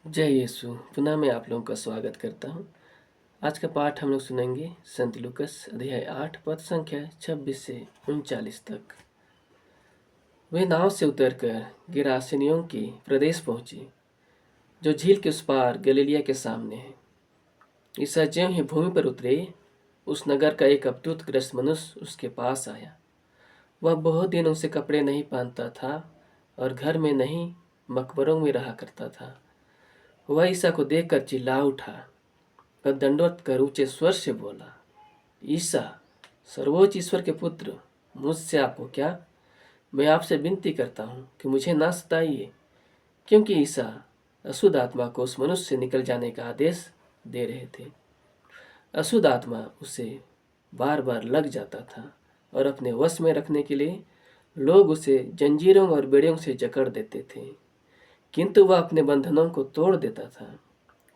जय यीशु। पुनः मैं आप लोगों का स्वागत करता हूँ। आज का पाठ हम लोग सुनेंगे संत लूकस अध्याय 8 पद संख्या 26 से 39 तक। वे नाव से उतरकर गिरासेनियों के प्रदेश पहुंचे, जो झील के उस पार गलीलिया के सामने है। ईसा ज्यों ही भूमि पर उतरे, उस नगर का एक अबदूत ग्रस्त मनुष्य उसके पास आया। वह बहुत दिनों से कपड़े नहीं पहनता था और घर में नहीं मकबरों में रहा करता था। वह ईसा को देखकर चिल्ला उठा और दंडवत कर ऊंचे स्वर से बोला, ईसा, सर्वोच्च ईश्वर के पुत्र, मुझसे आपको क्या? मैं आपसे विनती करता हूँ कि मुझे ना सताइए। क्योंकि ईसा अशुद्ध आत्मा को उस मनुष्य से निकल जाने का आदेश दे रहे थे। अशुद्ध आत्मा उसे बार बार लग जाता था और अपने वश में रखने के लिए लोग उसे जंजीरों और बेड़ियों से जकड़ देते थे, किंतु वह अपने बंधनों को तोड़ देता था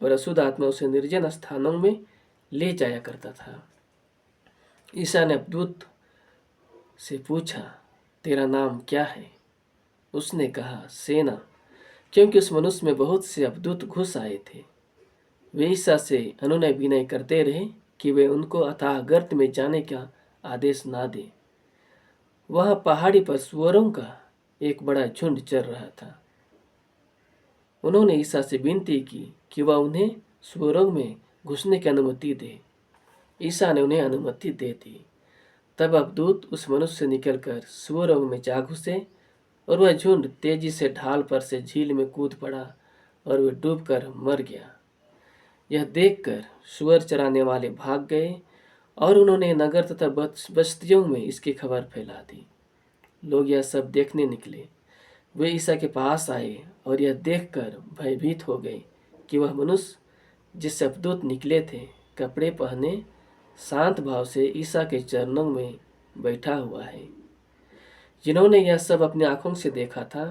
और अशुद्ध आत्मा उसे निर्जन स्थानों में ले जाया करता था। ईसा ने अबदूत से पूछा, तेरा नाम क्या है? उसने कहा, सेना, क्योंकि उस मनुष्य में बहुत से अबदूत घुस आए थे। वे ईसा से अनुनय विनय करते रहे कि वे उनको अथाह गर्त में जाने का आदेश ना दे। वह पहाड़ी पर सुअरों का एक बड़ा झुंड चर रहा था। उन्होंने ईसा से विनती की कि वह उन्हें सुअरों में घुसने की अनुमति दे। ईसा ने उन्हें अनुमति दे दी। तब अबदूत उस मनुष्य से निकलकर सुअरों में जा घुसे और वह झुंड तेजी से ढाल पर से झील में कूद पड़ा और वह डूबकर मर गया। यह देखकर सुअर चराने वाले भाग गए और उन्होंने नगर तथा बस्तियों में इसकी खबर फैला दी। लोग यह सब देखने निकले। वे ईसा के पास आए और यह देखकर भयभीत हो गए कि वह मनुष्य जिससे अबदूत निकले थे कपड़े पहने शांत भाव से ईसा के चरणों में बैठा हुआ है। जिन्होंने यह सब अपनी आंखों से देखा था,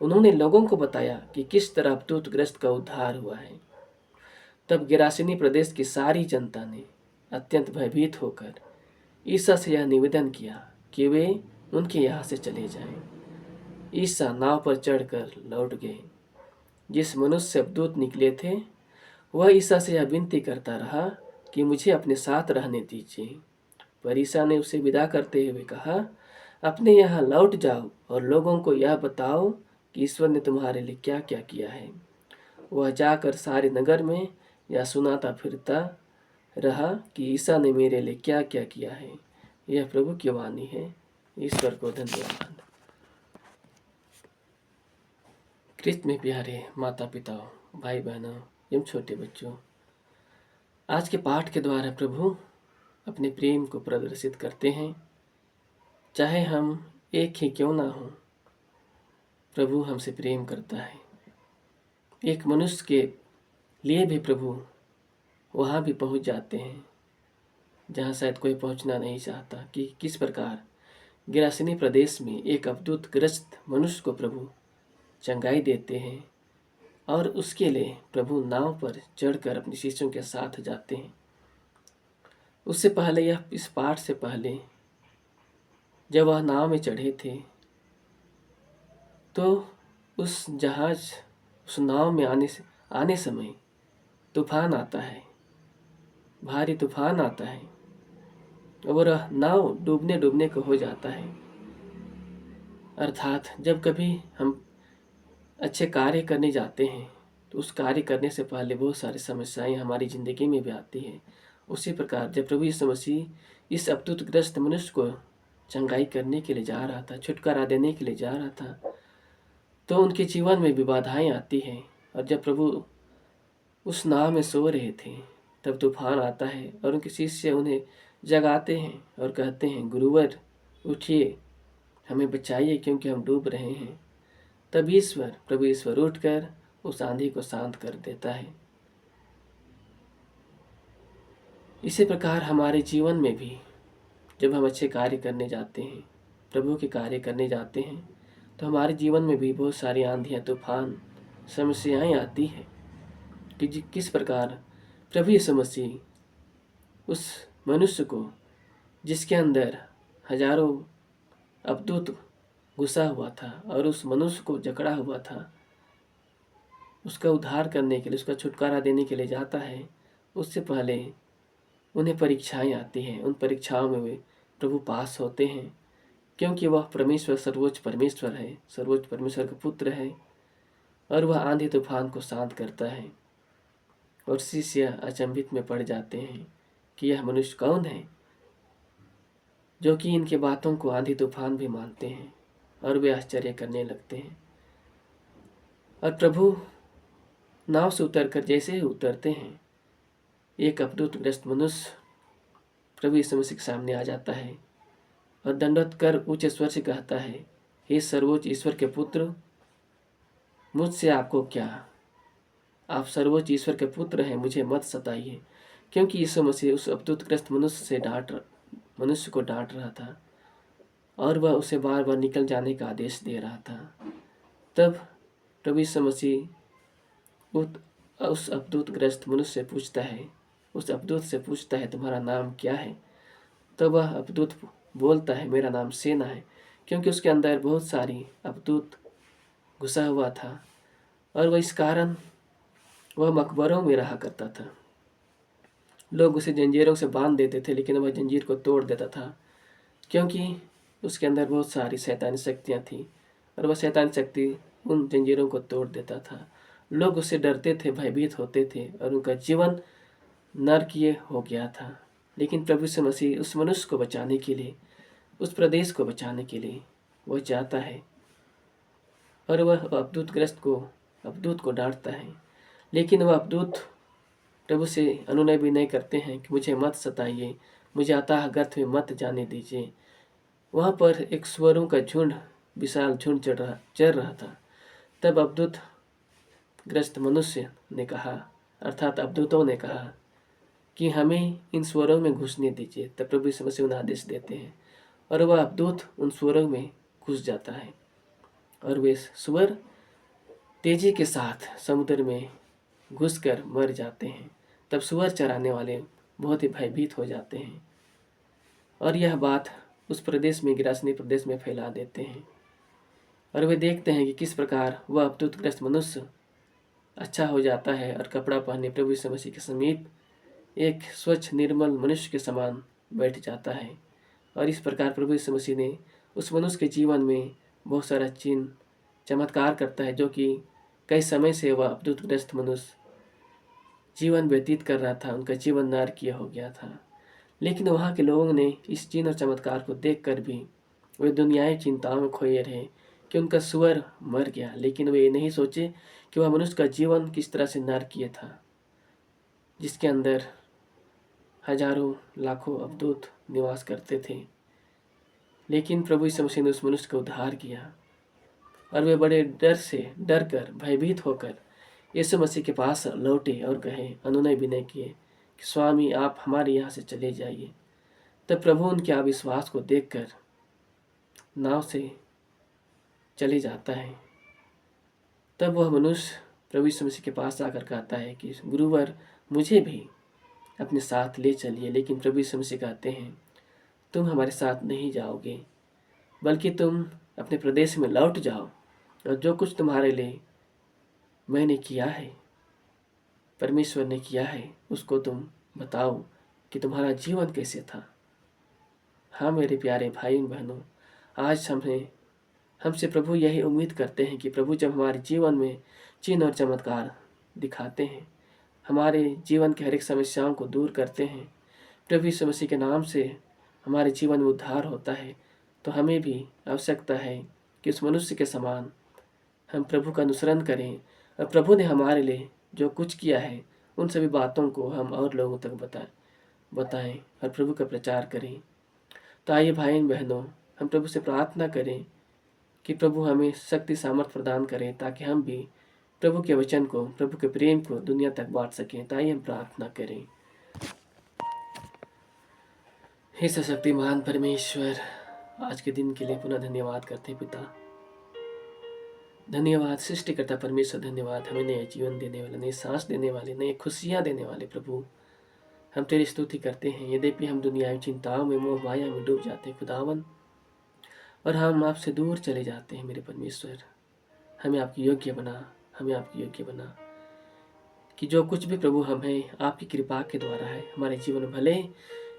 उन्होंने लोगों को बताया कि किस तरह अबदूत ग्रस्त का उद्धार हुआ है। तब गिरासिनी प्रदेश की सारी जनता ने अत्यंत भयभीत होकर ईसा से यह निवेदन किया कि वे उनके यहाँ से चले जाएं। ईसा नाव पर चढ़कर लौट गए। जिस मनुष्य से अबदूत निकले थे, वह ईसा से यह विनती करता रहा कि मुझे अपने साथ रहने दीजिए। पर ईसा ने उसे विदा करते हुए कहा, अपने यहाँ लौट जाओ और लोगों को यह बताओ कि ईश्वर ने तुम्हारे लिए क्या क्या किया है। वह जाकर सारे नगर में यह सुनाता फिरता रहा कि ईसा ने मेरे लिए क्या क्या किया है। यह प्रभु की वाणी है। ईश्वर को धन्यवाद। कृष्ण में प्यारे माता पिता, भाई बहनों एवं छोटे बच्चों, आज के पाठ के द्वारा प्रभु अपने प्रेम को प्रदर्शित करते हैं। चाहे हम एक ही क्यों ना हो, प्रभु हमसे प्रेम करता है। एक मनुष्य के लिए भी प्रभु वहाँ भी पहुँच जाते हैं जहाँ शायद कोई पहुँचना नहीं चाहता। कि किस प्रकार गिरासिनी प्रदेश में एक अबदूत ग्रस्त मनुष्य को प्रभु चंगाई देते हैं और उसके लिए प्रभु नाव पर चढ़कर अपने शिष्यों के साथ जाते हैं। उससे पहले यह इस पाठ से पहले जब वह नाव में चढ़े थे तो उस जहाज उस नाव में आने समय तूफान आता है, भारी तूफान आता है और नाव डूबने डूबने को हो जाता है। अर्थात जब कभी हम अच्छे कार्य करने जाते हैं तो उस कार्य करने से पहले बहुत सारी समस्याएं हमारी ज़िंदगी में भी आती हैं। उसी प्रकार जब प्रभु यीशु मसीह इस अबदूतग्रस्त मनुष्य को चंगाई करने के लिए जा रहा था, छुटकारा देने के लिए जा रहा था, तो उनके जीवन में भी बाधाएं आती हैं। और जब प्रभु उस नाव में सो रहे थे तब तूफान आता है और उनके शिष्य उन्हें जगाते हैं और कहते हैं, गुरुवर उठिए, हमें बचाइए क्योंकि हम डूब रहे हैं। तब प्रभु ईश्वर उठकर उस आंधी को शांत कर देता है। इसी प्रकार हमारे जीवन में भी जब हम अच्छे कार्य करने जाते हैं, प्रभु के कार्य करने जाते हैं, तो हमारे जीवन में भी बहुत सारी आंधियाँ, तूफान, समस्याएं आती हैं कि किस प्रकार प्रभु यीशु मसीह उस मनुष्य को जिसके अंदर हजारों अबदूत घुसा हुआ था और उस मनुष्य को जकड़ा हुआ था, उसका उद्धार करने के लिए, उसका छुटकारा देने के लिए जाता है, उससे पहले उन्हें परीक्षाएं आती हैं। उन परीक्षाओं में वे प्रभु पास होते हैं, क्योंकि वह परमेश्वर सर्वोच्च परमेश्वर है, सर्वोच्च परमेश्वर का पुत्र है, और वह आंधी तूफान को शांत करता है। और शिष्य अचंभित में पड़ जाते हैं कि यह मनुष्य कौन है जो कि इनके बातों को आंधी तूफान भी मानते हैं, और वे आश्चर्य करने लगते हैं। और प्रभु नाव से उतरकर जैसे ही उतरते हैं, एक अवधूतग्रस्त मनुष्य प्रभु यीशु मसीह के सामने आ जाता है और दंडवत कर ऊंचे स्वर से कहता है, हे सर्वोच्च ईश्वर के पुत्र, मुझसे आपको क्या? आप सर्वोच्च ईश्वर के पुत्र हैं, मुझे मत सताइए। क्योंकि यीशु मसीह उस अवधूतग्रस्त मनुष्य को डांट रहा था, और वह उसे बार बार निकल जाने का आदेश दे रहा था। तब प्रभु यीशु मसीह उस अवधूतग्रस्त मनुष्य से पूछता है, उस अवधूत से पूछता है, तुम्हारा नाम क्या है? तब वह अवधूत बोलता है, मेरा नाम सेना है, क्योंकि उसके अंदर बहुत सारी अवधूत घुसा हुआ था, और वह इस कारण वह मकबरों में रहा करता था। लोग उसे जंजीरों से बांध देते थे, लेकिन वह जंजीर को तोड़ देता था, क्योंकि उसके अंदर बहुत सारी शैतानी शक्तियाँ थीं, और वह शैतानी शक्ति उन जंजीरों को तोड़ देता था। लोग उससे डरते थे, भयभीत होते थे, और उनका जीवन नरकीय हो गया था। लेकिन प्रभु यीशु मसीह उस मनुष्य को बचाने के लिए, उस प्रदेश को बचाने के लिए वह जाता है, और वह अवधूत को डांटता है। लेकिन वह अवधूत प्रभु से अनुनय भी नहीं करते हैं कि मुझे मत सताइए, मुझे अथाह गर्त में मत जाने दीजिए। वहाँ पर एक सुअरों का झुंड, विशाल झुंड चर रहा था। तब अवधूत ग्रस्त मनुष्य ने कहा, अर्थात अवधूतों ने कहा कि हमें इन स्वरों में घुसने दीजिए। तब प्रभु यीशु मसीह उन्हें आदेश देते हैं, और वह अवधूत उन स्वरों में घुस जाता है, और वे स्वर तेजी के साथ समुद्र में घुसकर मर जाते हैं। तब सुअर चराने वाले बहुत ही भयभीत हो जाते हैं, और यह बात उस प्रदेश में, गिरासनी प्रदेश में फैला देते हैं। और वे देखते हैं कि किस प्रकार वह अवधूतग्रस्त मनुष्य अच्छा हो जाता है, और कपड़ा पहने प्रभु यीशु मसीह के समीप एक स्वच्छ निर्मल मनुष्य के समान बैठ जाता है। और इस प्रकार प्रभु यीशु मसीह ने उस मनुष्य के जीवन में बहुत सारा चिन्ह चमत्कार करता है, जो कि कई समय से वह अवधूतग्रस्त मनुष्य जीवन व्यतीत कर रहा था, उनका जीवन नारकीय हो गया था। लेकिन वहाँ के लोगों ने इस चिन्ह और चमत्कार को देखकर भी वे दुनियाई चिंताओं में खोए रहे कि उनका सुअर मर गया, लेकिन वे ये नहीं सोचे कि वह मनुष्य का जीवन किस तरह से नारकीय था, जिसके अंदर हजारों लाखों अवधूत निवास करते थे। लेकिन प्रभु यीशु मसीह ने उस मनुष्य का उद्धार किया, और वे बड़े डर कर भयभीत होकर यीशु मसीह के पास लौटे और कहे, अनुनय विनय किए कि स्वामी आप हमारे यहाँ से चले जाइए। तब प्रभु उनके अविश्वास को देखकर नाव से चले जाता है। तब वह मनुष्य प्रभु यीशु मसीह के पास आकर कहता है कि गुरुवर, मुझे भी अपने साथ ले चलिए। लेकिन प्रभु यीशु मसीह कहते हैं, तुम हमारे साथ नहीं जाओगे, बल्कि तुम अपने प्रदेश में लौट जाओ, और जो कुछ तुम्हारे लिए मैंने किया है, परमेश्वर ने किया है, उसको तुम बताओ कि तुम्हारा जीवन कैसे था। हाँ मेरे प्यारे भाई बहनों, आज हमसे प्रभु यही उम्मीद करते हैं कि प्रभु जब हमारे जीवन में चिन्ह और चमत्कार दिखाते हैं, हमारे जीवन के हर एक समस्याओं को दूर करते हैं, प्रभु यीशु मसीह के नाम से हमारे जीवन में उद्धार होता है, तो हमें भी आवश्यकता है कि उस मनुष्य के समान हम प्रभु का अनुसरण करें, और प्रभु ने हमारे लिए जो कुछ किया है उन सभी बातों को हम और लोगों तक बताएं और प्रभु का प्रचार करें। तो आइए भाई बहनों, हम प्रभु से प्रार्थना करें कि प्रभु हमें शक्ति सामर्थ प्रदान करें, ताकि हम भी प्रभु के वचन को, प्रभु के प्रेम को दुनिया तक बांट सकें। तो आइए हम प्रार्थना करें। हे सशक्तिमान परमेश्वर, आज के दिन के लिए पुनः धन्यवाद करते हैं पिता। धन्यवाद सृष्टिकर्ता परमेश्वर, धन्यवाद हमें नए जीवन देने वाले, नई सांस देने वाले, नई खुशियाँ देने वाले प्रभु। हम तेरी स्तुति करते हैं। यद्यपि हम दुनियावी चिंताओं में, मोह माया में डूब जाते हैं खुदावन, और हम आपसे दूर चले जाते हैं मेरे परमेश्वर, हमें आपकी योग्य बना, हमें आपके योग्य बना कि जो कुछ भी प्रभु हमें आपकी कृपा के द्वारा है हमारे जीवन में, भले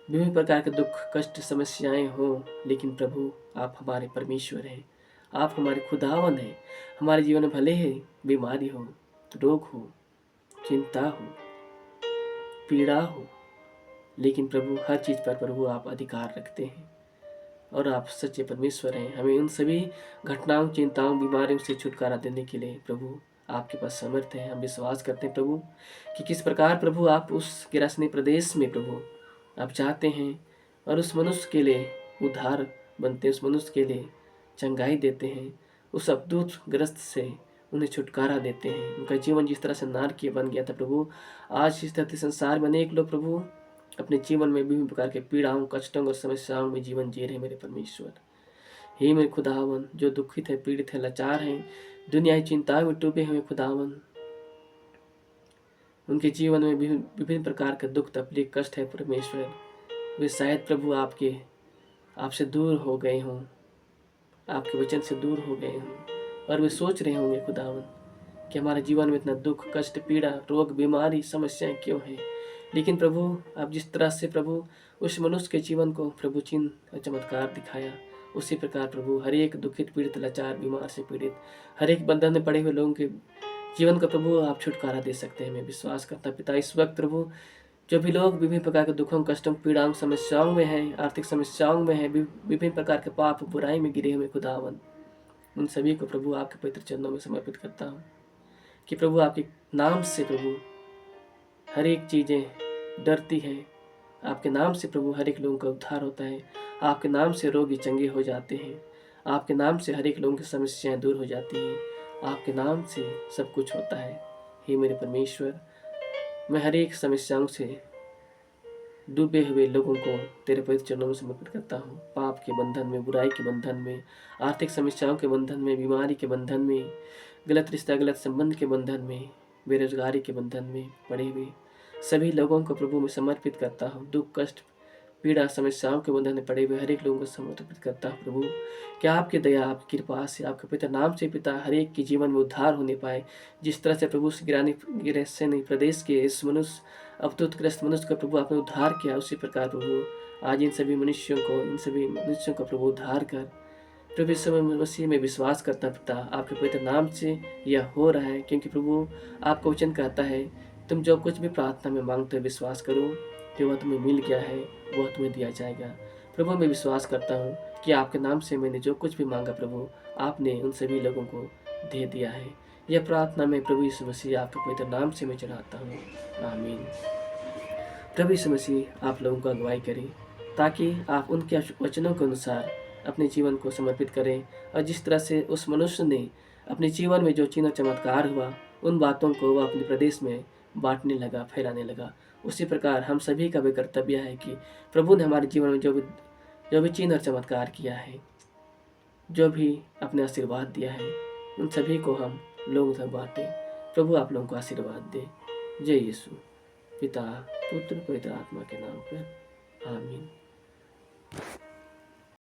विभिन्न प्रकार के दुख कष्ट समस्याएं हों, लेकिन प्रभु आप हमारे परमेश्वर हैं, आप हमारे खुदावन हैं। हमारे जीवन में भले ही बीमारी हो, रोग हो, चिंता हो, पीड़ा हो, लेकिन प्रभु हर चीज़ पर प्रभु आप अधिकार रखते हैं और आप सच्चे परमेश्वर हैं। हमें उन सभी घटनाओं, चिंताओं, बीमारियों से छुटकारा देने के लिए प्रभु आपके पास समर्थ है। हम विश्वास करते हैं प्रभु कि किस प्रकार प्रभु आप उस गिरासनी प्रदेश में प्रभु आप चाहते हैं और उस मनुष्य के लिए उद्धार बनते हैं, उस मनुष्य के लिए चंगाई देते हैं, उस अवधूत ग्रस्त से उन्हें छुटकारा देते हैं। उनका जीवन जिस तरह से नारकीय बन गया था प्रभु, आज इस धरती संसार में अनेक लोग प्रभु अपने जीवन में विभिन्न प्रकार के पीड़ाओं, कष्टों और समस्याओं में जीवन जी रहे मेरे परमेश्वर। हे मेरे खुदावन, जो दुखित है, पीड़ित है, लाचार हैं, दुनियाई चिंताओं में डूबे हुए खुदावन, उनके जीवन में विभिन्न प्रकार का दुख तकलीफ कष्ट है परमेश्वर, वे शायद प्रभु आपसे दूर हो गए हों, आपके वचन से दूर हो गए हों और वे सोच रहे होंगे खुदावन कि हमारे जीवन में इतना दुख कष्ट पीड़ा रोग बीमारी समस्याएं क्यों हैं। लेकिन प्रभु आप जिस तरह से प्रभु उस मनुष्य के जीवन को प्रभु चिन्ह चमत्कार दिखाया, उसी प्रकार प्रभु हर एक दुखित पीड़ित लाचार बीमार से पीड़ित हर एक बंधन में पड़े हुए लोगों के जीवन का प्रभु आप छुटकारा दे सकते हैं। मैं विश्वास करता पिता, इस वक्त प्रभु जो भी लोग विभिन्न प्रकार के दुखों कष्टों पीड़ाओं समस्याओं में हैं, आर्थिक समस्याओं में हैं, विभिन्न प्रकार के पाप बुराई में गिरे हुए खुदावन, उन सभी को प्रभु आपके पवित्र चरणों में समर्पित करता हूँ कि प्रभु आपके नाम से प्रभु हर एक चीज़ें डरती हैं, आपके नाम से प्रभु हर एक लोगों का उद्धार होता है, आपके नाम से रोगी चंगे हो जाते हैं, आपके नाम से हर एक लोगों की समस्याएं दूर हो जाती हैं, आपके नाम से सब कुछ होता है। हे मेरे परमेश्वर, मैं हर एक समस्याओं से डूबे हुए लोगों को तेरे पवित्र चरणों में समर्पित करता हूँ। पाप के बंधन में, बुराई के बंधन में, आर्थिक समस्याओं के बंधन में, बीमारी के बंधन में, गलत रिश्ता गलत संबंध के बंधन में, बेरोजगारी के बंधन में पड़े हुए सभी लोगों को प्रभु में समर्पित करता हूँ। दुख कष्ट पीड़ा समस्याओं के बंधन में पड़े हुए हर एक लोगों को समर्पित करता हूँ प्रभु, कि आपकी दया आपकी कृपा से आपके पिता नाम से पिता हर एक के जीवन में उद्धार होने पाए। जिस तरह से प्रभु गिरासेनी प्रदेश के इस मनुष्य अवधूतग्रस्त मनुष्य का प्रभु आपने उद्धार किया, उसी प्रकार प्रभु आज इन सभी मनुष्यों का प्रभु उद्धार कर। प्रभु इस समय मसीह में विश्वास करता पिता, आपके पवित्र नाम से यह हो रहा है, क्योंकि प्रभु आपका वचन कहता है तुम जो कुछ भी प्रार्थना में मांगते हो विश्वास करो कि वह तुम्हें मिल गया है, वह तुम्हें दिया जाएगा। प्रभु मैं विश्वास करता हूँ कि आपके नाम से मैंने जो कुछ भी मांगा प्रभु आपने उन सभी लोगों को दे दिया है। यह प्रार्थना मैं प्रभु यीशु मसीह आपके पवित्र नाम से मैं चढ़ाता हूँ, आमीन। प्रभु यीशु मसीह आप लोगों को अगुवाई करें ताकि आप उनके वचनों के अनुसार अपने जीवन को समर्पित करें, और जिस तरह से उस मनुष्य ने अपने जीवन में जो चिन्ह चमत्कार हुआ उन बातों को वह अपने प्रदेश में बांटने लगा, फैलाने लगा। उसी प्रकार हम सभी का भी कर्तव्य है कि प्रभु ने हमारे जीवन में जो भी चिन्ह और चमत्कार किया है, जो भी अपने आशीर्वाद दिया है, उन सभी को हम लोगों तक बांटें। प्रभु आप लोगों को आशीर्वाद दे। जय यीशु। पिता पुत्र पवित्र आत्मा के नाम पर, आमीन।